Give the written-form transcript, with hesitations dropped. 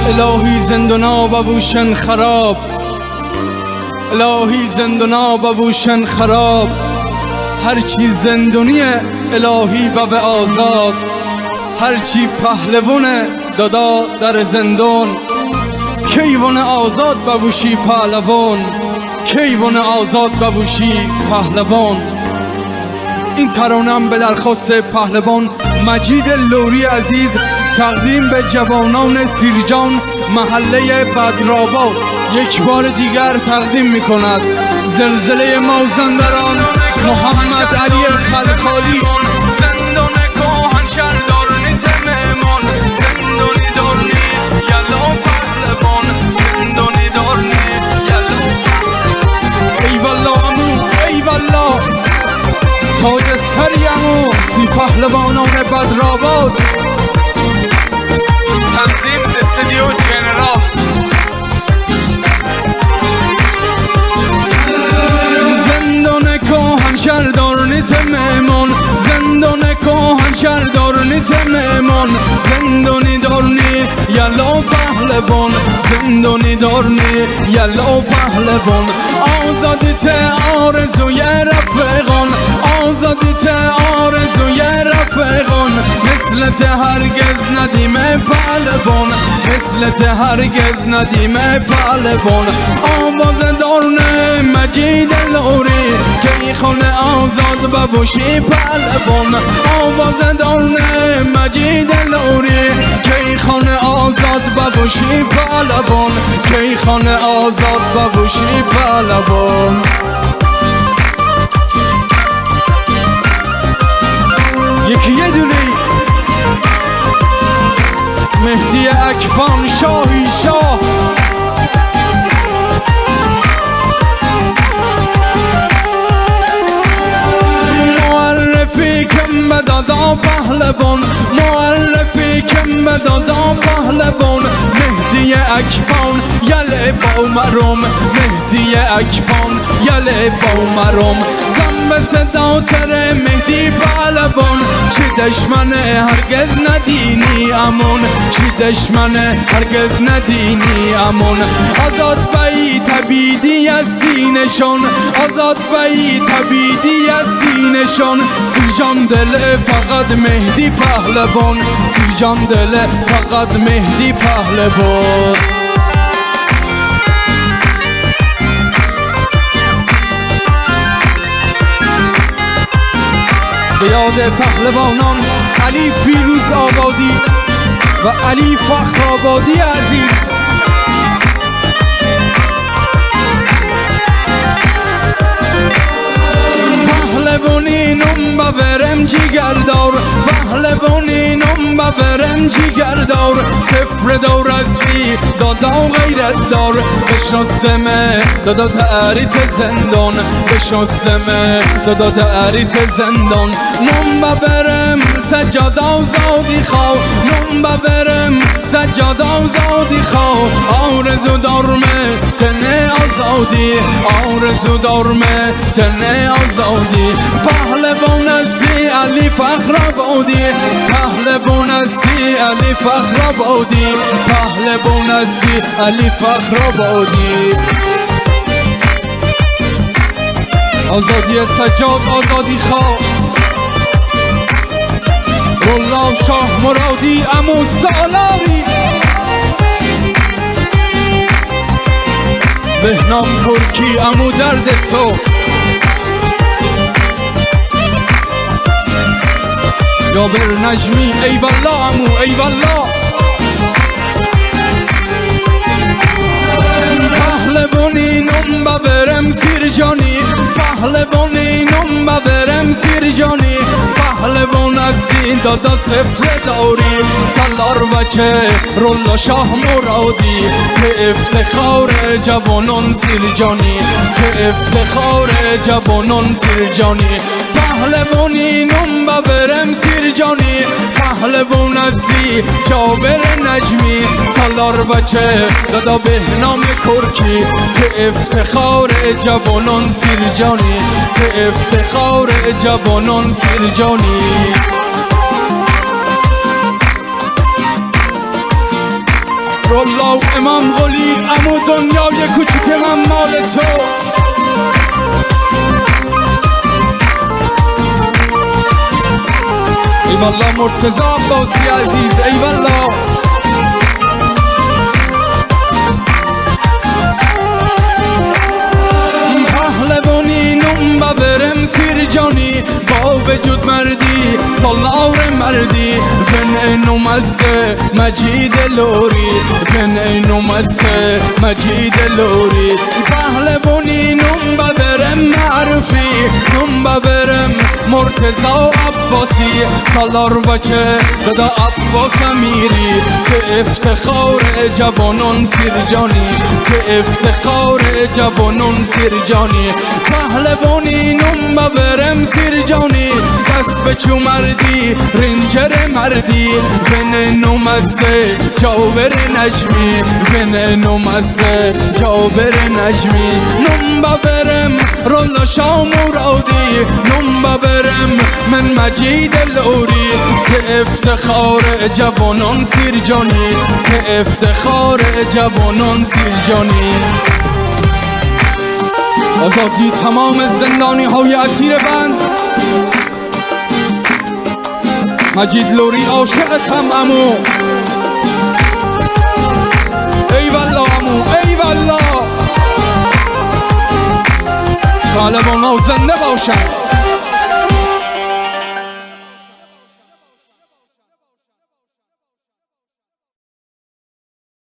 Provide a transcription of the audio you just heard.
الهی زندونا ببوشن خراب، الهی زندونا ببوشن خراب، هرچی زندونیه الهی به آزاد، هرچی پهلوونه دادا در زندان، کیوان آزاد ببوشی پهلوان، کیوان آزاد ببوشی پهلوان. این ترانم به درخواست پهلوان مجید لوری عزیز تقدیم به جوانان سیرجان محله بدرآباد یک بار دیگر تقدیم می کند. زلزله مازندران محمد علی خلخالی. زندان کهنشهر دارنی تممان، زندانی دارنی یلا پهلوان، زندانی دارنی یلا پهلوان. ای والله امو ای والله تاج سری امو سی پهلوانان بدرآباد. تنظیم استودیو جنرال. زندان کهنشهر دارنی تممان، زندان کهنشهر دارنی تممان، زندانی دارنی یلا پهلوان، زندانی دارنی یلا پهلوان. آزادی ته آرزوی رفیقان، آزادی ته آرزوی رفیقان، مثل ته هرگز ندیم پهلوان، مثل ته هرگز ندیم پهلوان. آواز دارنه مجید لوری که خانه آزاد ببوشی پهلوان، آواز دارنه مجید لوری که خانه آزاد ببوشی پهلوان، که خانه آزاد ببوشی پهلوان. یکی یه دونه مهدی اکفان شاهی شاه. معرفی کم به دادا پهلوان، معرفی کم به دادا پهلوان. مهدی اکفان یله با مرم، مهدی اکفان یله با مرم. زن به صدا تر مهدی پهلوان، چی دشمنه هرگز ندینی امون، چی دشمنه هرگز ندینی امون. آزاد بایی تبیدی از سینشان، آزاد بایی تبیدی از سینشان. سیرجان دل فقط مهدی پهلوان، سیرجان دل فقط مهدی پهلوان. به یاد پهلوانان علی فیروز آبادی و علی فخر آبادی عزیز. پهلوانی نم ببرم جیگردار، پهلوانی نم ببرم جیگردار. صفر دور ازی دادا غیرت دار، بشناسمه دادا تعریت زندان، بشناسمه دادا تعریت زندان. نم ببرم سجاده و زادی خواه، نم ببرم سجاده و زادی خواه. آرزو دارمه تنه آزادی، آرزو دارمه تنه آزادی. پهلوان هستی علی فخر آبادی، پهلوان هستی علی فخر آبادی، پهلوان هستی علی فخر آبادی. آزادی سجاد آزادی خواه، رولا شاه مرادی امو سالاری. بهنام ترکی امو درد تو. جابر نجمی ای والله امو ای والله. پهلوانی نم ببرم سیرجانی، پهلوانی پهلوانینم برم زیر جانی پهلوان عزیز دادا سفره داری سالار بچه رولا شاه مرادی که افتخار جوانان زیر جانی که افتخار جوانان زیر جانی پهلوانینم برم زیر جانی پهلوان عزیز جابر نجمی سالار بچه دادا بهنام کرکی که افتخار جوانان زیر جانی که افتخار جوانان زیر جانی رولا و امام قلی امو دنیای کوچیک من مال تو ای والله مرتضی عباسی عزیز ای والله پهلوانینم برم زیر جانی با وجود مردی سالار مردی بن اینم از مجید لوری بن اینم از مجید لوری پهلوانینم برم معروفی نم برم مرتضی عباسی سالار بچه دادا عباس امیری که افتخار جوانان زیر جانی که افتخار جوانان زیر جانی پهلوانینم برم زیر جانی دست به چو مردی رنجر مردی بن از جابر نجمی بن از جابر نجمی نم برم رولا شاه مرادی نم برم من مجید لوری که افتخار جوانان زیر جانی که افتخار جوانان زیر جانی آزادی تمام زندانی های اسیر بند مجید لوری عاشقتم امو ای والله امو ای والله پهلوان ها زنده باشن